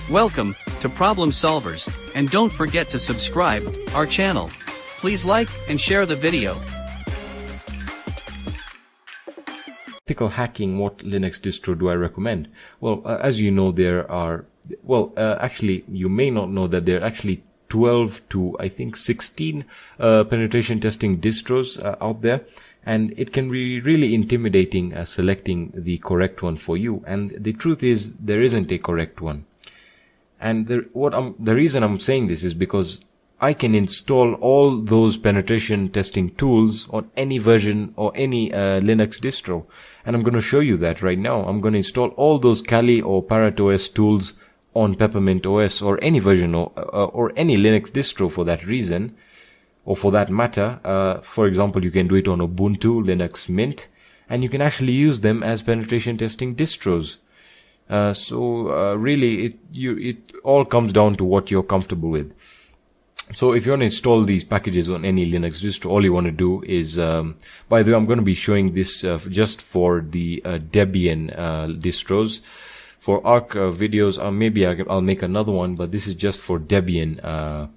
Welcome to Problem Solvers, and don't forget to subscribe our channel. Please like and share the video. Ethical hacking, what Linux distro do I recommend? Well, as you know, there are, actually, you may not know that there are actually 12 to, I think, 16 penetration testing distros out there. And it can be really intimidating selecting the correct one for you. And the truth is, there isn't a correct one. And the reason I'm saying this is because I can install all those penetration testing tools on any version or any Linux distro. And I'm going to show you that right now. I'm going to install all those Kali or Parrot OS tools on Peppermint OS or any version or any Linux distro for that reason. Or for that matter, for example, you can do it on Ubuntu, Linux Mint, and you can actually use them as penetration testing distros. Really, it all comes down to what you're comfortable with. So if you want to install these packages on any Linux distro, all you want to do is, by the way, I'm going to be showing this just for the Debian distros. For Arc videos, maybe I'll make another one, but this is just for Debian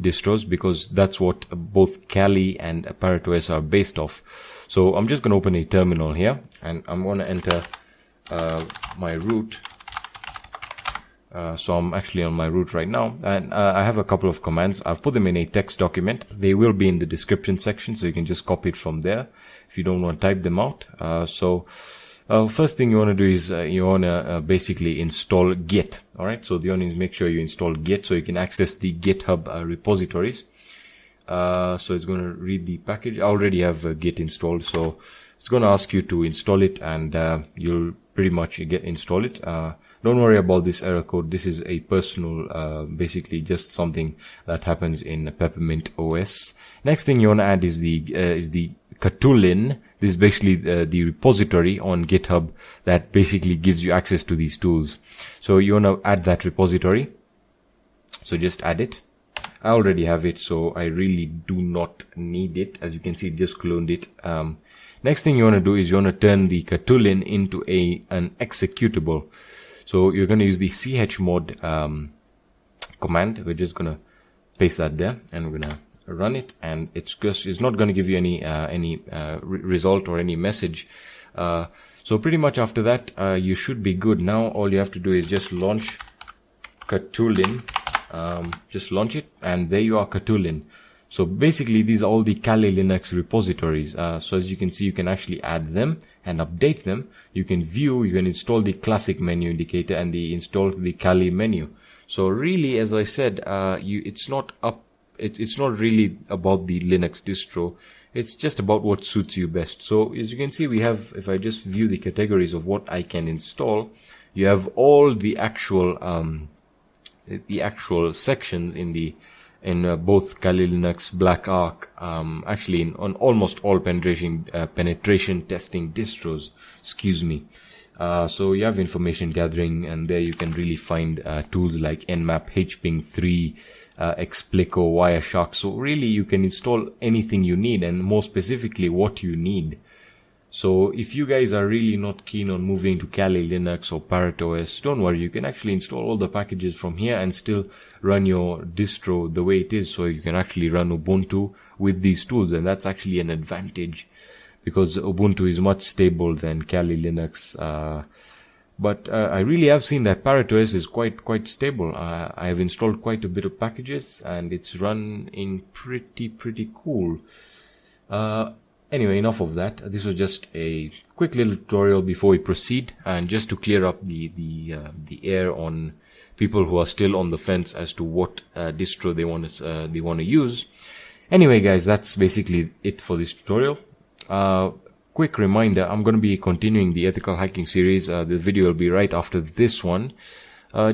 distros because that's what both Kali and Parrot OS are based off. So I'm just going to open a terminal here and I'm going to enter my root. So I'm actually on my root right now, and I have a couple of commands. I've put them in a text document. They will be in the description section, so you can just copy it from there if you don't want to type them out. First thing you want to do is you want to basically install Git. Alright, so you want to make sure you install Git so you can access the GitHub repositories. So it's going to read the package. I already have Git installed, so it's going to ask you to install it, and you'll pretty much install it. Don't worry about this error code. This is a personal, basically just something that happens in Peppermint OS. Next thing you want to add is the Katoolin. This is basically the repository on GitHub that basically gives you access to these tools. So you want to add that repository. So just add it. I already have it, so I really do not need it. As you can see, just cloned it. Next thing you want to do is you want to turn the Katoolin into an executable. So you're going to use the chmod command. We're just going to paste that there, and we're going to run it, and it's not going to give you any result or any message. So pretty much after that, you should be good. Now all you have to do is just launch Katoolin. Just launch it, and there you are, Katoolin. So basically, these are all the Kali Linux repositories. So as you can see, you can actually add them and update them. You can view, you can install the classic menu indicator and install the Kali menu. So really, as I said, it's not really about the Linux distro. It's just about what suits you best. So as you can see, we have, if I just view the categories of what I can install, you have all the actual sections in both Kali Linux, Black Arc, actually on almost all penetration testing distros. Excuse me. So you have information gathering, and there you can really find tools like Nmap, hping3, Explico, Wireshark. So really you can install anything you need, and more specifically what you need. So if you guys are really not keen on moving to Kali Linux or Parrot OS, don't worry, you can actually install all the packages from here and still run your distro the way it is. So you can actually run Ubuntu with these tools, and that's actually an advantage because Ubuntu is much stable than Kali Linux. But I really have seen that Parrot OS is quite stable. I have installed quite a bit of packages, and it's running pretty cool. Anyway, enough of that. This was just a quick little tutorial before we proceed, and just to clear up the air on people who are still on the fence as to what distro they want to use. Anyway, guys, that's basically it for this tutorial. Quick reminder, I'm going to be continuing the ethical hacking series. The video will be right after this one.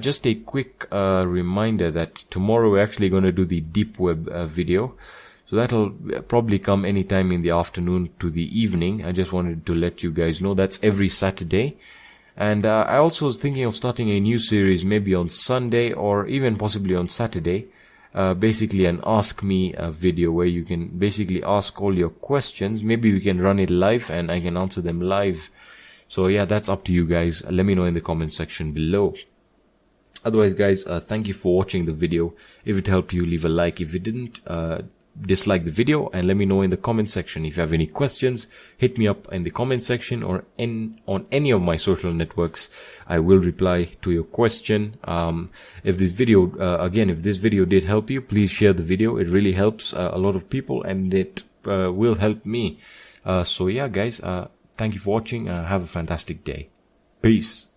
Just a quick reminder that tomorrow we're actually going to do the deep web video. So that'll probably come anytime in the afternoon to the evening. I just wanted to let you guys know that's every Saturday. And I also was thinking of starting a new series maybe on Sunday or even possibly on Saturday. Basically an ask me video where you can basically ask all your questions. Maybe we can run it live and I can answer them live. So yeah, that's up to you guys. Let me know in the comment section below. Otherwise guys, thank you for watching the video. If it helped you, leave a like. If it didn't, dislike the video and let me know in the comment section. If you have any questions, hit me up in the comment section or on any of my social networks. I will reply to your question. If this video if this video did help you, please share the video. It really helps a lot of people, and it will help me. So yeah guys, thank you for watching. Have a fantastic day. Peace.